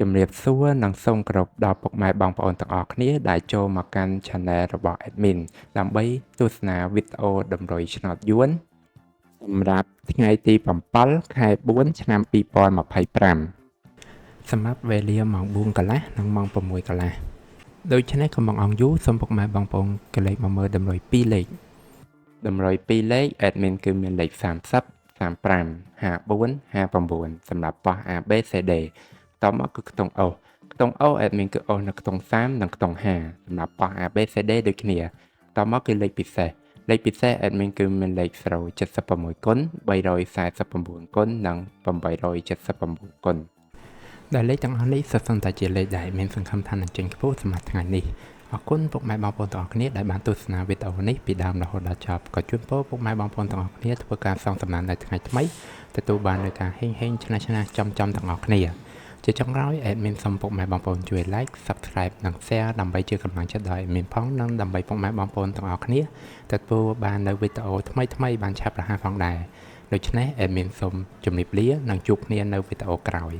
ជំរាបសួរនិងសូមគោរពដល់ពុកម៉ែបងប្អូនទាំងអស់គ្នាដែលចូលមកកាន់ Channel របស់ Admin ដើម្បីទស្សនាវីដេអូតម្រុយឆ្នោតយួនសម្រាប់ថ្ងៃទី7 ខែ 4 ឆ្នាំ 2025 សម្រាប់វេលាម៉ោង 4 កន្លះនិងម៉ោង 6 កន្លះដូច្នេះកុំបង្អង់យូរសូមពុកម៉ែបងប្អូនកលេចមកមើលតម្រុយ2លេខតម្រុយ2លេខ Admin គឺមានលេខ30 35 54 59សម្រាប់ប៉ោះ ABCD តមកគឺខ្ទង់អូសខ្ទង់អូស Admin គឺអូសនៅខ្ទង់30និងខ្ទង់50សម្រាប់ប៉ោះ ABCD ដូចគ្នាតមកគឺលេខពិសេសAdmin គឺមានលេខ076គុណ349គុណនិង879គុណដែលលេខទាំងអស់នេះសុទ្ធសឹងតែជាលេខដែលមានសង្ឃឹមថានឹងចេញខ្ពស់សម្រាប់ថ្ងៃនេះអរគុណពុកម៉ែបងប្អូនទាំងអស់គ្នាដែលបានទស្សនាវីដេអូនេះពីដើមរហូតដល់ចប់ក៏ជូនពរពុកម៉ែបងប្អូនទាំងអស់គ្នាធ្វើការសងសំណាននៅថ្ងៃថ្មីទទួលបាននូវការហេងឆ្នះចំទាំងអស់គ្នាជាចុងក្រោយ Admin សូមពុកម៉ែបងប្អូនជួយ Like Subscribe និង Share ដើម្បីជាកម្លាំងចិត្តដល់ Admin ផងនិងដើម្បីពុកម៉ែបងប្អូនទាំងអស់គ្នាទទួលបាននូវវីដេអូថ្មីបានឆាប់រហ័សផងដែរដូច្នេះ Admin សូមជម្រាបលានិងជួបគ្នានៅវីដេអូក្រោយ